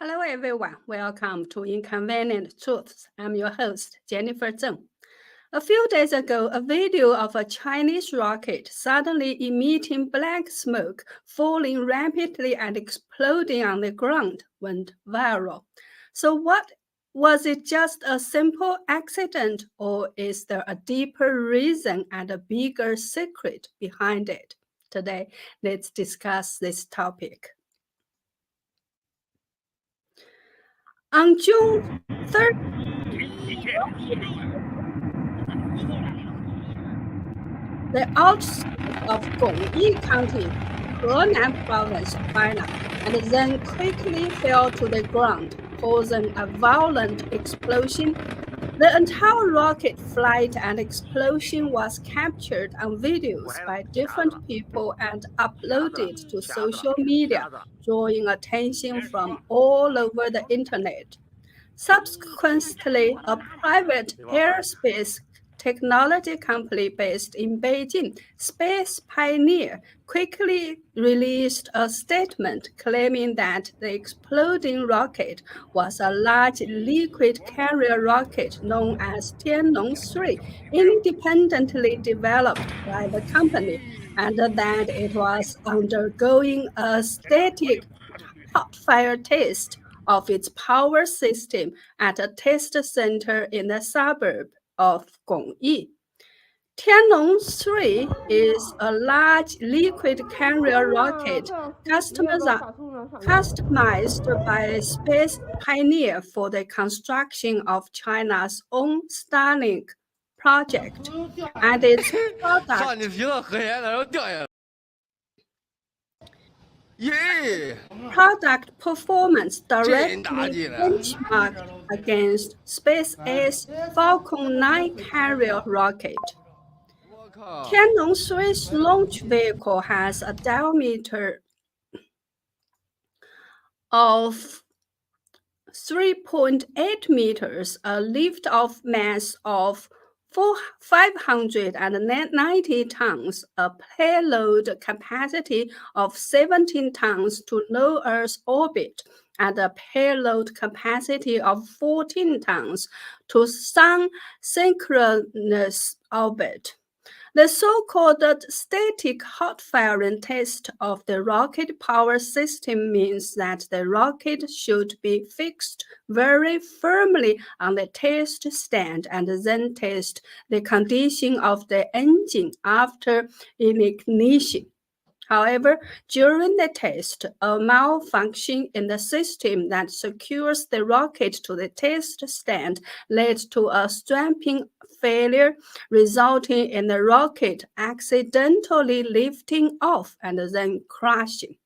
Hello, everyone. Welcome to Inconvenient Truths. I'm your host, Jennifer Zheng. A few days ago, a video of a Chinese rocket suddenly emitting black smoke, falling rapidly and exploding on the ground went viral. So was it just a simple accident, or is there a deeper reason and a bigger secret behind it? Today, let's discuss this topic. On June 30th, the outskirts of Gongyi County, Henan Province, China, and then quickly fell to the ground, causing a violent explosion. The entire rocket flight and explosion was captured on videos by different people and uploaded to social media, drawing attention from all over the internet. Subsequently, a private aerospace technology company based in Beijing, Space Pioneer, quickly released a statement claiming that the exploding rocket was a large liquid carrier rocket known as Tiannong-3, independently developed by the company, and that it was undergoing a static hot fire test of its power system at a test center in the suburb of Gongyi. Tiannong-3 is a large liquid carrier rocket customized by Space Pioneer for the construction of China's own Starlink project, and its product performance directly benchmarked against SpaceX's Falcon 9 carrier rocket. Tiannong-3's launch vehicle has a diameter of 3.8 meters, a lift-off mass of 590 tons, a payload capacity of 17 tons to low Earth orbit, and a payload capacity of 14 tons to Sun synchronous orbit. The so-called static hot firing test of the rocket power system means that the rocket should be fixed very firmly on the test stand and then test the condition of the engine after ignition. However, during the test, a malfunction in the system that secures the rocket to the test stand led to a stamping failure, resulting in the rocket accidentally lifting off and then crashing.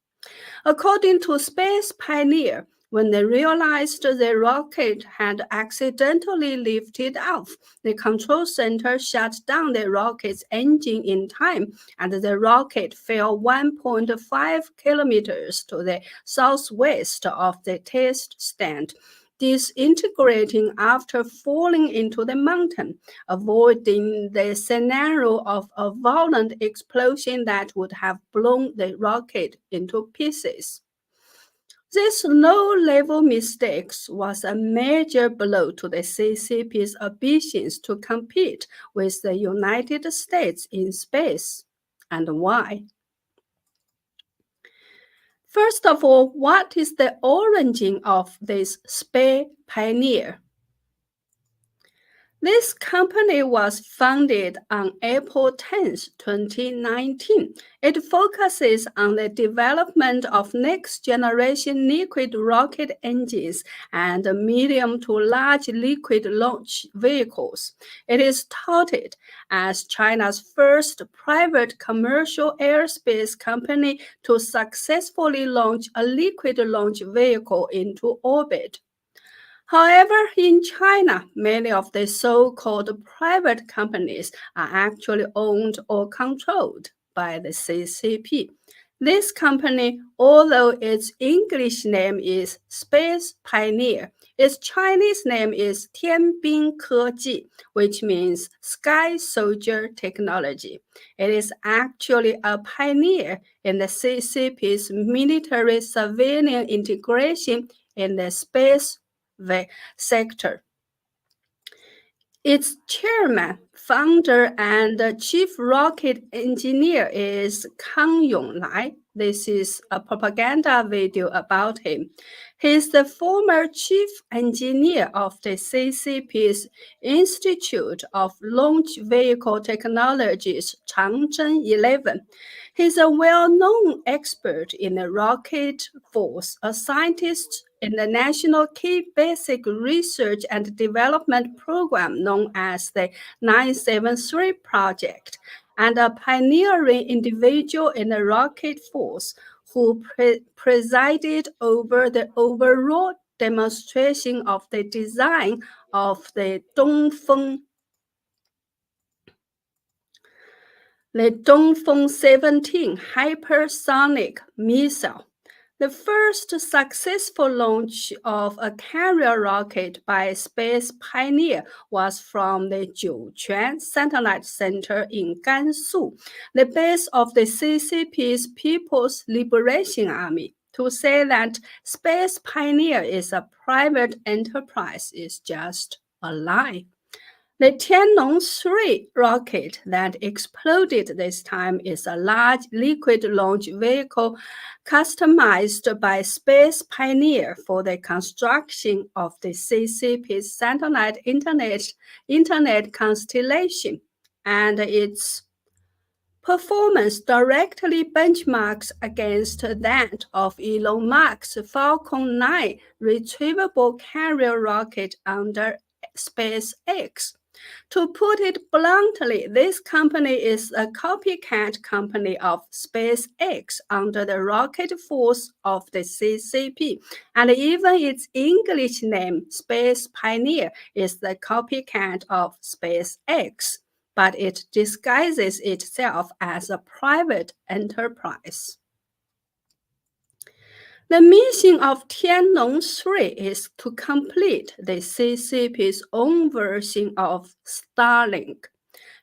According to Space Pioneer, when they realized the rocket had accidentally lifted off, the control center shut down the rocket's engine in time, and the rocket fell 1.5 kilometers to the southwest of the test stand, disintegrating after falling into the mountain, avoiding the scenario of a violent explosion that would have blown the rocket into pieces. This low-level mistake was a major blow to the CCP's ambitions to compete with the United States in space. And why? First of all, what is the origin of this Space Pioneer? This company was founded on April 10, 2019. It focuses on the development of next-generation liquid rocket engines and medium to large liquid launch vehicles. It is touted as China's first private commercial aerospace company to successfully launch a liquid launch vehicle into orbit. However, in China, many of the so-called private companies are actually owned or controlled by the CCP. This company, although its English name is Space Pioneer, its Chinese name is Tianbing Keji, which means Sky Soldier Technology. It is actually a pioneer in the CCP's military civilian integration in the space sector. Its chairman, founder, and chief rocket engineer is Kang Yonglai. This is a propaganda video about him. He is the former chief engineer of the CCP's Institute of Launch Vehicle Technologies, Changzhen 11. He is a well-known expert in the rocket force, a scientist in the National Key Basic Research and Development Program known as the 973 Project, and a pioneering individual in the rocket force who presided over the overall demonstration of the design of the Dongfeng 17 hypersonic missile. The first successful launch of a carrier rocket by a space pioneer was from the Jiuquan Satellite Center in Gansu, the base of the CCP's People's Liberation Army. To say that Space Pioneer is a private enterprise is just a lie. The Tianlong-3 rocket that exploded this time is a large liquid launch vehicle customized by Space Pioneer for the construction of the CCP's satellite internet constellation, and its performance directly benchmarks against that of Elon Musk's Falcon 9 retrievable carrier rocket under SpaceX. To put it bluntly, this company is a copycat company of SpaceX under the rocket force of the CCP, and even its English name, Space Pioneer, is the copycat of SpaceX, but it disguises itself as a private enterprise. The mission of Tianlong-3 is to complete the CCP's own version of Starlink.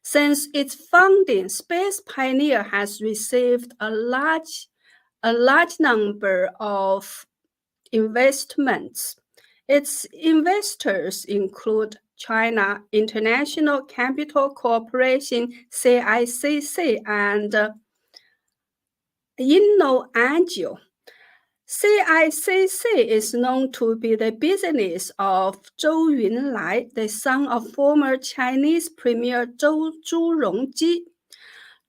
Since its founding, Space Pioneer has received a large number of investments. Its investors include China International Capital Corporation, CICC, and InnoAngel. CICC is known to be the business of Zhou Yunlai, the son of former Chinese Premier Zhou Zhurongji.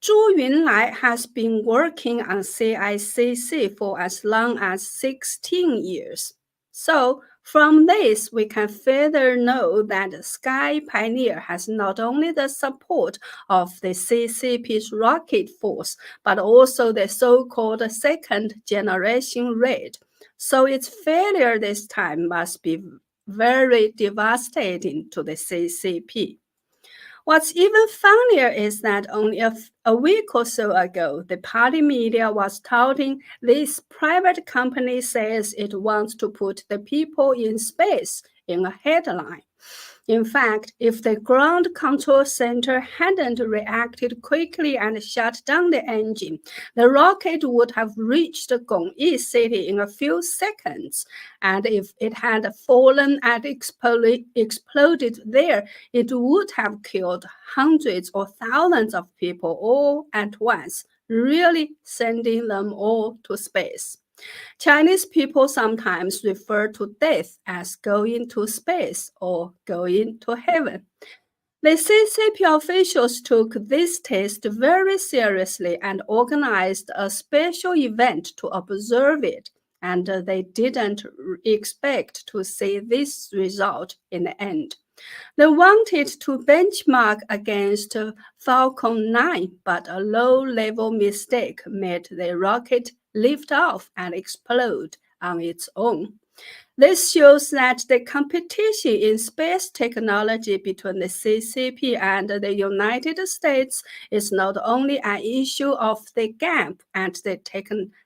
Zhou Yunlai has been working on CICC for as long as 16 years. So, from this, we can further know that Sky Pioneer has not only the support of the CCP's rocket force, but also the so-called second-generation Red. So its failure this time must be very devastating to the CCP. What's even funnier is that only a week or so ago, the party media was touting this private company says it wants to put the people in space in a headline. In fact, if the ground control center hadn't reacted quickly and shut down the engine, the rocket would have reached Gongyi City in a few seconds. And if it had fallen and exploded there, it would have killed hundreds or thousands of people all at once, really sending them all to space. Chinese people sometimes refer to death as going to space or going to heaven. The CCP officials took this test very seriously and organized a special event to observe it, and they didn't expect to see this result in the end. They wanted to benchmark against Falcon 9, but a low-level mistake made the rocket lift off and explode on its own. This shows that the competition in space technology between the CCP and the United States is not only an issue of the gap at the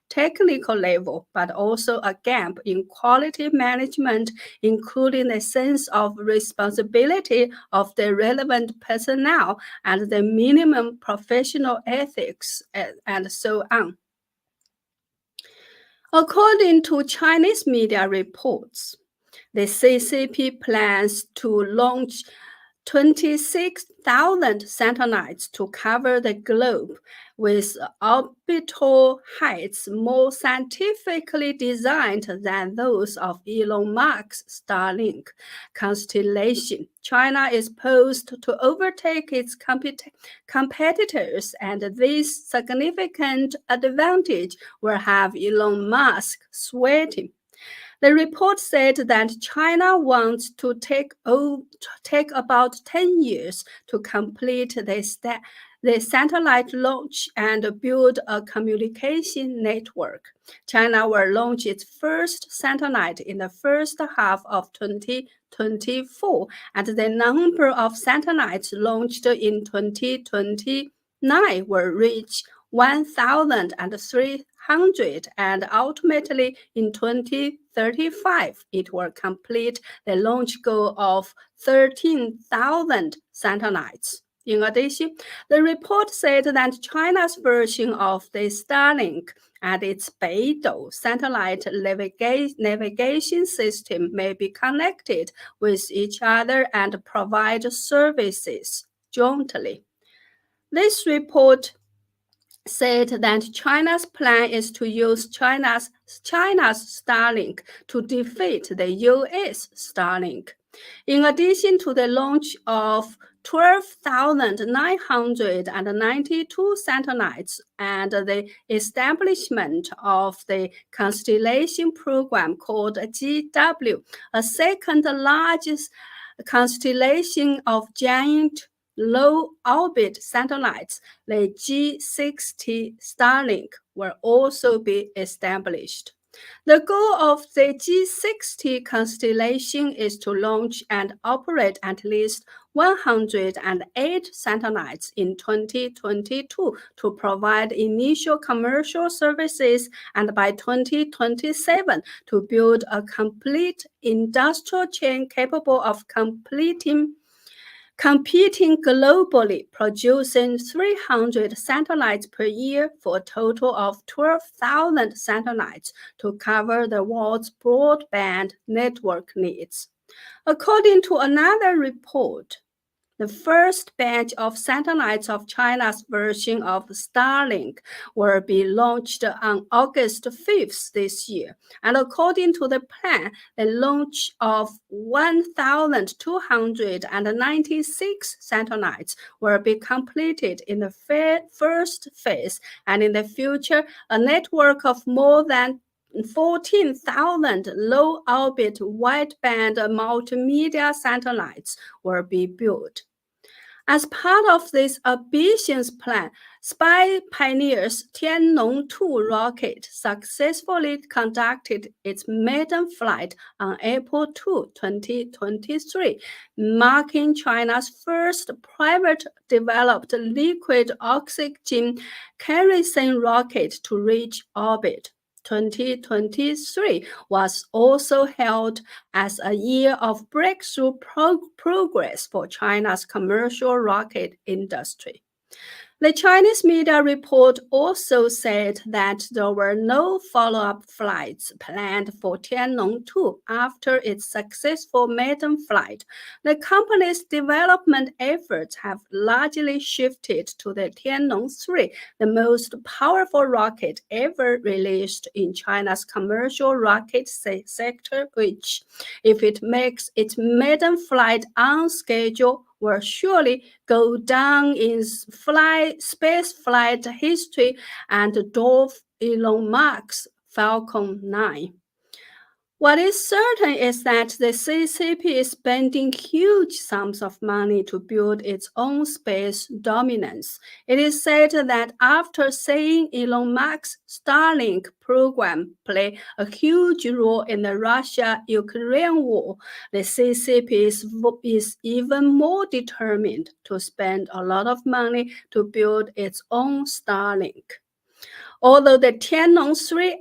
technical level, but also a gap in quality management, including the sense of responsibility of the relevant personnel and the minimum professional ethics, and so on. According to Chinese media reports, the CCP plans to launch 26,000 satellites to cover the globe, with orbital heights more scientifically designed than those of Elon Musk's Starlink constellation. China is poised to overtake its competitors, and this significant advantage will have Elon Musk sweating. The report said that China wants to take about 10 years to complete the satellite launch and build a communication network. China will launch its first satellite in the first half of 2024, and the number of satellites launched in 2029 will reach 1,300, and ultimately in 2035 it will complete the launch goal of 13,000 satellites. In addition, the report said that China's version of the Starlink and its Beidou satellite navigation system may be connected with each other and provide services jointly. This report said that China's plan is to use China's Starlink to defeat the US Starlink. In addition to the launch of 12,992 satellites and the establishment of the constellation program called GW, a second largest constellation of giant low-orbit satellites, the G60 Starlink, will also be established. The goal of the G60 constellation is to launch and operate at least 108 satellites in 2022 to provide initial commercial services, and by 2027 to build a complete industrial chain capable of competing globally, producing 300 satellites per year for a total of 12,000 satellites to cover the world's broadband network needs. According to another report, the first batch of satellites of China's version of Starlink will be launched on August 5th this year. And according to the plan, the launch of 1,296 satellites will be completed in the first phase, and in the future, a network of more than 14,000 low-orbit wideband multimedia satellites will be built. As part of this ambitious plan, spy pioneers Tianlong-2 rocket successfully conducted its maiden flight on April 2, 2023, marking China's first private-developed liquid oxygen kerosene rocket to reach orbit. 2023 was also hailed as a year of breakthrough progress for China's commercial rocket industry. The Chinese media report also said that there were no follow-up flights planned for Tianlong-2 after its successful maiden flight. The company's development efforts have largely shifted to the Tianlong-3, the most powerful rocket ever released in China's commercial rocket sector, which, if it makes its maiden flight on schedule, will surely go down in space flight history and dwarf Elon Musk's Falcon 9. What is certain is that the CCP is spending huge sums of money to build its own space dominance. It is said that after seeing Elon Musk's Starlink program play a huge role in the Russia-Ukraine war, the CCP is even more determined to spend a lot of money to build its own Starlink. Although the Tianlong-3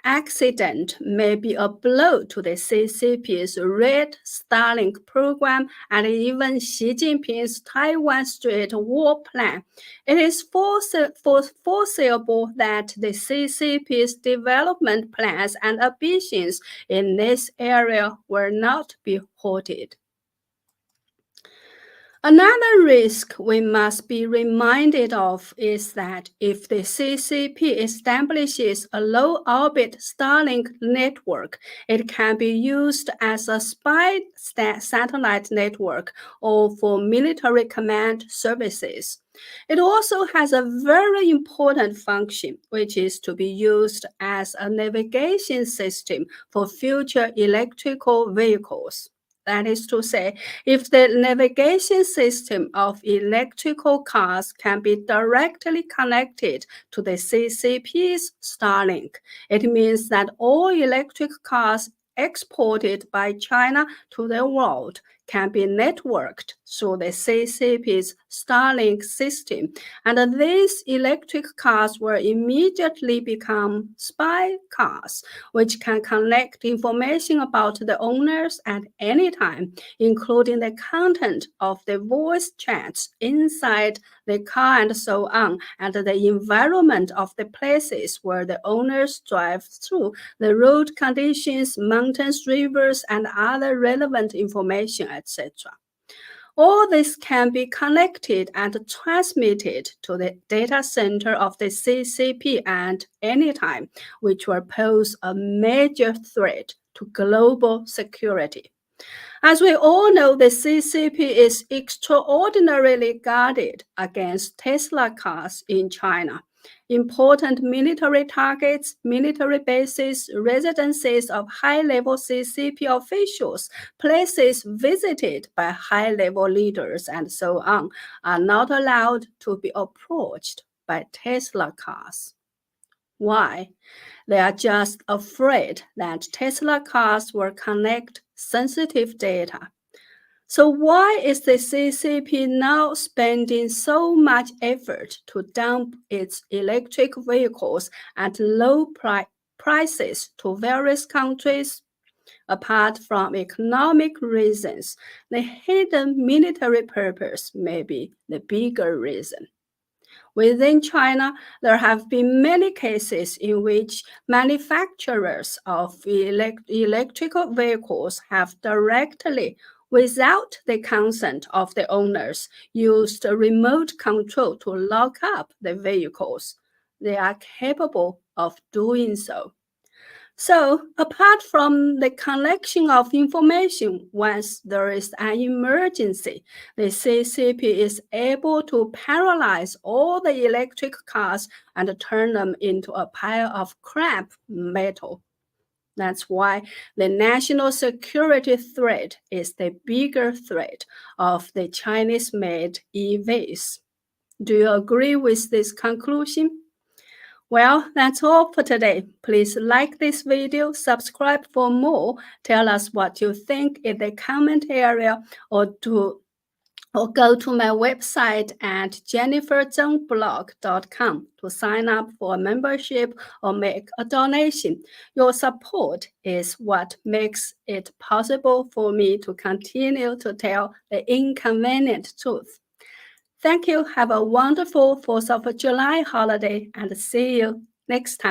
accident may be a blow to the CCP's Red Starlink program and even Xi Jinping's Taiwan Strait War plan. It is foreseeable that the CCP's development plans and ambitions in this area will not be halted. Another risk we must be reminded of is that if the CCP establishes a low-orbit Starlink network, it can be used as a spy satellite network or for military command services. It also has a very important function, which is to be used as a navigation system for future electrical vehicles. That is to say, if the navigation system of electrical cars can be directly connected to the CCP's Starlink, it means that all electric cars exported by China to the world can be networked through the CCP's Starlink system, and these electric cars will immediately become spy cars, which can collect information about the owners at any time, including the content of the voice chats inside the car and so on, and the environment of the places where the owners drive through, the road conditions, mountains, rivers, and other relevant information, etc. All this can be connected and transmitted to the data center of the CCP at any time, which will pose a major threat to global security. As we all know, the CCP is extraordinarily guarded against Tesla cars in China. Important military targets, military bases, residences of high-level CCP officials, places visited by high-level leaders, and so on, are not allowed to be approached by Tesla cars. Why? They are just afraid that Tesla cars will connect sensitive data. So why is the CCP now spending so much effort to dump its electric vehicles at low prices to various countries? Apart from economic reasons, the hidden military purpose may be the bigger reason. Within China, there have been many cases in which manufacturers of electrical vehicles have directly, without the consent of the owners, used remote control to lock up the vehicles. They are capable of doing so. So, apart from the collection of information once there is an emergency, the CCP is able to paralyze all the electric cars and turn them into a pile of scrap metal. That's why the national security threat is the bigger threat of the Chinese-made EVs. Do you agree with this conclusion? Well, that's all for today. Please like this video, subscribe for more, tell us what you think in the comment area, or go to my website at jenniferzengblog.com to sign up for a membership or make a donation. Your support is what makes it possible for me to continue to tell the inconvenient truth. Thank you. Have a wonderful 4th of July holiday and see you next time.